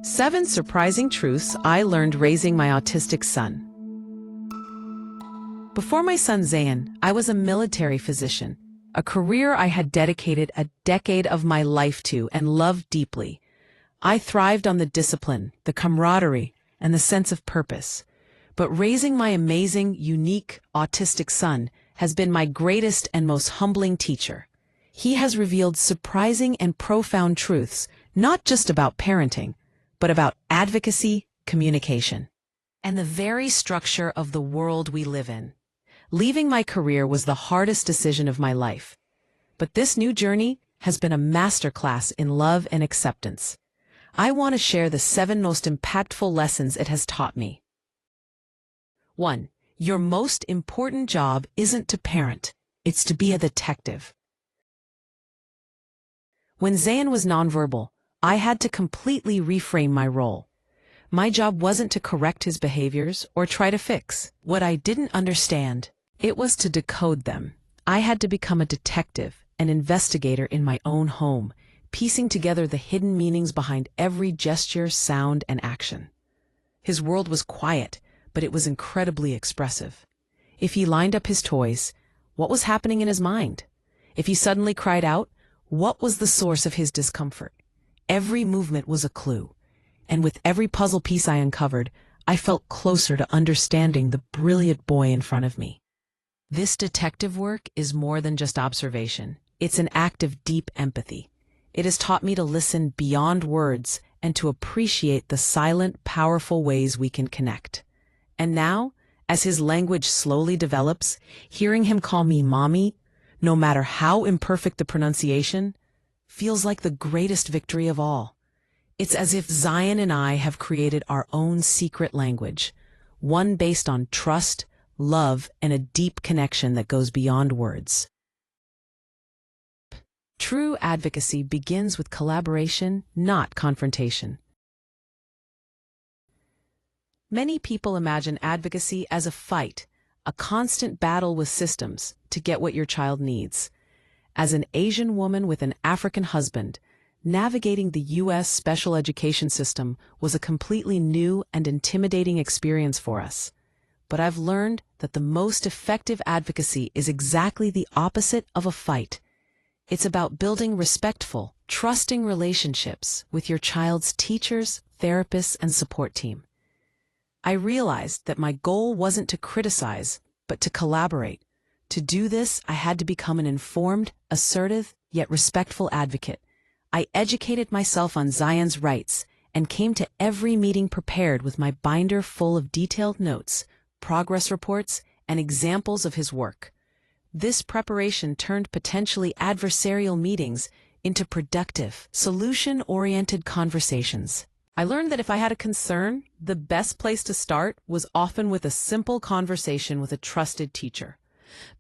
7 Surprising Truths I Learned Raising My Autistic Son. Before my son Zayan, I was a military physician, a career I had dedicated a decade of my life to and loved deeply. I thrived on the discipline, the camaraderie, and the sense of purpose. But raising my amazing, unique, autistic son has been my greatest and most humbling teacher. He has revealed surprising and profound truths, not just about parenting, but about advocacy, communication, and the very structure of the world we live in. Leaving my career was the hardest decision of my life. But this new journey has been a masterclass in love and acceptance. I want to share the 7 most impactful lessons it has taught me. 1. Your most important job isn't to parent, it's to be a detective. When Zayan was nonverbal, I had to completely reframe my role. My job wasn't to correct his behaviors or try to fix what I didn't understand. It was to decode them. I had to become a detective, an investigator in my own home, piecing together the hidden meanings behind every gesture, sound, and action. His world was quiet, but it was incredibly expressive. If he lined up his toys, what was happening in his mind? If he suddenly cried out, what was the source of his discomfort? Every movement was a clue, and with every puzzle piece I uncovered, I felt closer to understanding the brilliant boy in front of me. This detective work is more than just observation. It's an act of deep empathy. It has taught me to listen beyond words and to appreciate the silent, powerful ways we can connect. And now, as his language slowly develops, hearing him call me mommy, no matter how imperfect the pronunciation, feels like the greatest victory of all. It's as if Zayan and I have created our own secret language, one based on trust, love, and a deep connection that goes beyond words. True advocacy begins with collaboration, not confrontation. Many people imagine advocacy as a fight, a constant battle with systems to get what your child needs. As an Asian woman with an African husband, navigating the U.S. special education system was a completely new and intimidating experience for us. But I've learned that the most effective advocacy is exactly the opposite of a fight. It's about building respectful, trusting relationships with your child's teachers, therapists, and support team. I realized that my goal wasn't to criticize, but to collaborate. To do this, I had to become an informed, assertive, yet respectful advocate. I educated myself on Zayan's rights and came to every meeting prepared with my binder full of detailed notes, progress reports, and examples of his work. This preparation turned potentially adversarial meetings into productive, solution-oriented conversations. I learned that if I had a concern, the best place to start was often with a simple conversation with a trusted teacher.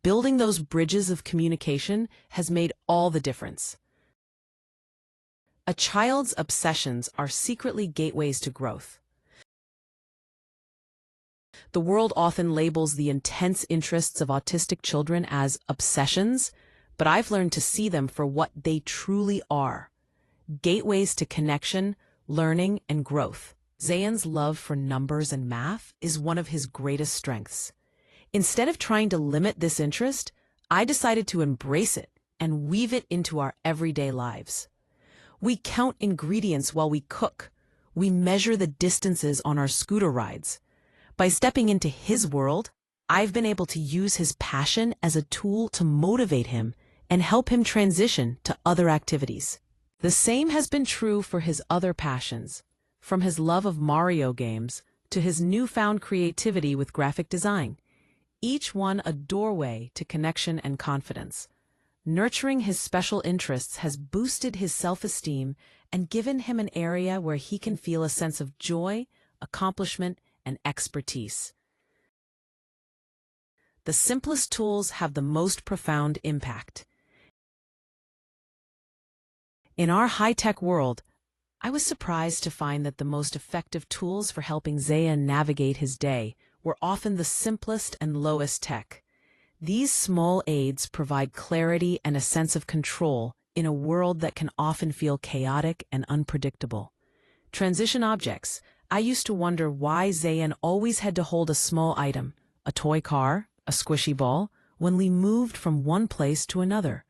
Building those bridges of communication has made all the difference. A child's obsessions are secretly gateways to growth. The world often labels the intense interests of autistic children as obsessions, but I've learned to see them for what they truly are: gateways to connection, learning, and growth. Zayan's love for numbers and math is one of his greatest strengths. Instead of trying to limit this interest, I decided to embrace it and weave it into our everyday lives. We count ingredients while we cook. We measure the distances on our scooter rides. By stepping into his world, I've been able to use his passion as a tool to motivate him and help him transition to other activities. The same has been true for his other passions, from his love of Mario games to his newfound creativity with graphic design, each one a doorway to connection and confidence. Nurturing his special interests has boosted his self-esteem and given him an area where he can feel a sense of joy, accomplishment, and expertise. The simplest tools have the most profound impact. In our high-tech world, I was surprised to find that the most effective tools for helping Zayan navigate his day were often the simplest and lowest tech. These small aids provide clarity and a sense of control in a world that can often feel chaotic and unpredictable. Transition objects. I used to wonder why Zayan always had to hold a small item, a toy car, a squishy ball, when we moved from one place to another.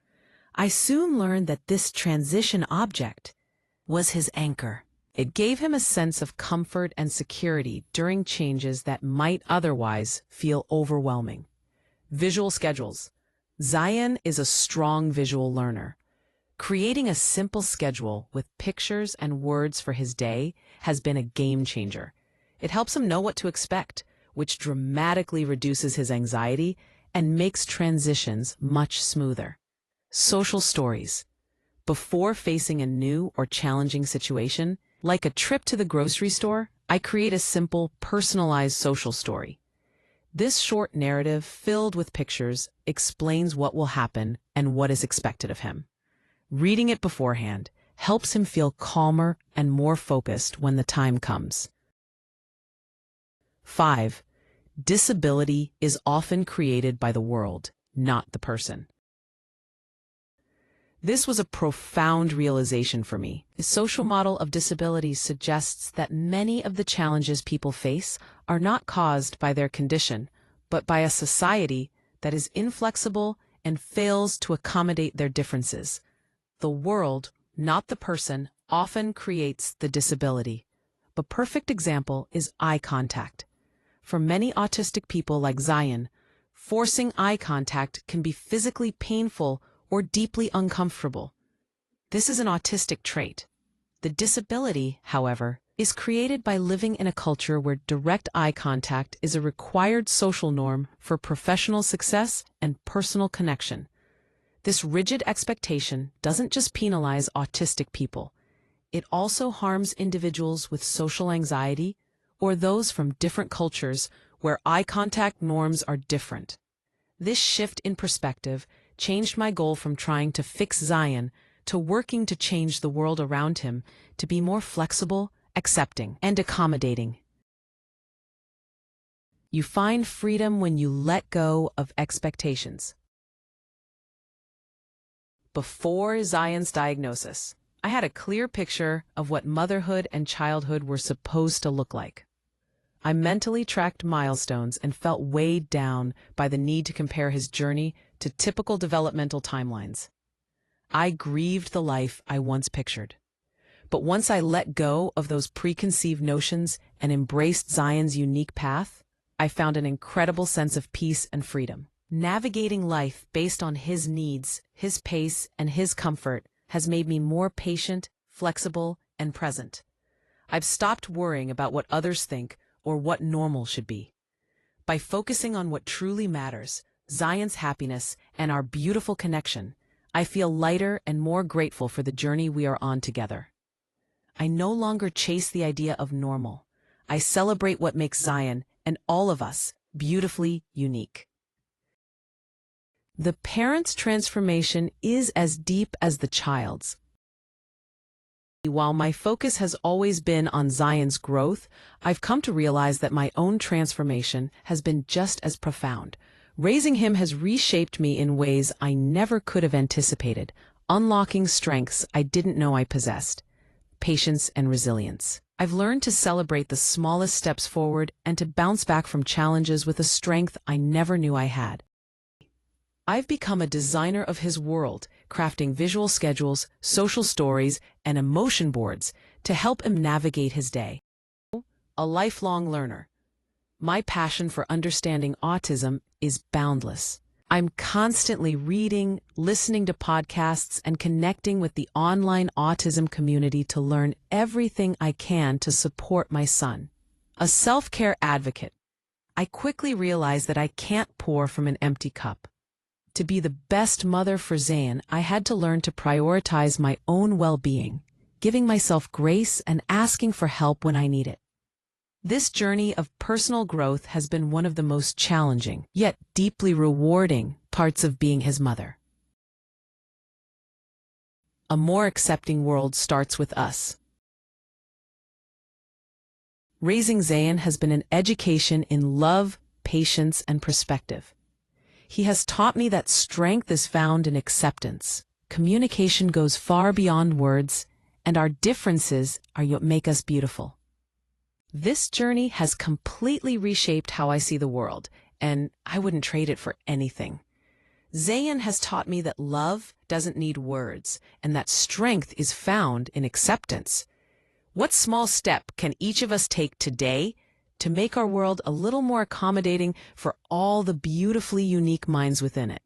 I soon learned that this transition object was his anchor. It gave him a sense of comfort and security during changes that might otherwise feel overwhelming. Visual schedules. Zayan is a strong visual learner. Creating a simple schedule with pictures and words for his day has been a game changer. It helps him know what to expect, which dramatically reduces his anxiety and makes transitions much smoother. Social stories. Before facing a new or challenging situation, like a trip to the grocery store, I create a simple, personalized social story. This short narrative, filled with pictures, explains what will happen and what is expected of him. Reading it beforehand helps him feel calmer and more focused when the time comes. 5. Disability is often created by the world, not the person. This was a profound realization for me. The social model of disability suggests that many of the challenges people face are not caused by their condition, but by a society that is inflexible and fails to accommodate their differences. The world, not the person, often creates the disability. A perfect example is eye contact. For many autistic people like Zayan, forcing eye contact can be physically painful or deeply uncomfortable. This is an autistic trait. The disability, however, is created by living in a culture where direct eye contact is a required social norm for professional success and personal connection. This rigid expectation doesn't just penalize autistic people. It also harms individuals with social anxiety or those from different cultures where eye contact norms are different. This shift in perspective changed my goal from trying to fix Zayan to working to change the world around him to be more flexible, accepting, and accommodating. You find freedom when you let go of expectations. Before Zayan's diagnosis, I had a clear picture of what motherhood and childhood were supposed to look like. I mentally tracked milestones and felt weighed down by the need to compare his journey to typical developmental timelines. I grieved the life I once pictured. But once I let go of those preconceived notions and embraced Zayan's unique path, I found an incredible sense of peace and freedom. Navigating life based on his needs, his pace, and his comfort has made me more patient, flexible, and present. I've stopped worrying about what others think or what normal should be. By focusing on what truly matters, Zayan's happiness and our beautiful connection, I feel lighter and more grateful for the journey we are on together. I no longer chase the idea of normal. I celebrate what makes Zayan, and all of us, beautifully unique. The parent's transformation is as deep as the child's. While my focus has always been on Zayan's growth, I've come to realize that my own transformation has been just as profound. Raising him has reshaped me in ways I never could have anticipated, unlocking strengths I didn't know I possessed. Patience and resilience. I've learned to celebrate the smallest steps forward and to bounce back from challenges with a strength I never knew I had. I've become a designer of his world, crafting visual schedules, social stories, and emotion boards to help him navigate his day. A lifelong learner. My passion for understanding autism is boundless. I'm constantly reading, listening to podcasts, and connecting with the online autism community to learn everything I can to support my son. A self-care advocate, I quickly realized that I can't pour from an empty cup. To be the best mother for Zayan, I had to learn to prioritize my own well-being, giving myself grace and asking for help when I need it. This journey of personal growth has been one of the most challenging, yet deeply rewarding, parts of being his mother. A more accepting world starts with us. Raising Zayan has been an education in love, patience, and perspective. He has taught me that strength is found in acceptance. Communication goes far beyond words, and our differences are what make us beautiful. This journey has completely reshaped how I see the world, and I wouldn't trade it for anything. Zayan has taught me that love doesn't need words, and that strength is found in acceptance. What small step can each of us take today to make our world a little more accommodating for all the beautifully unique minds within it?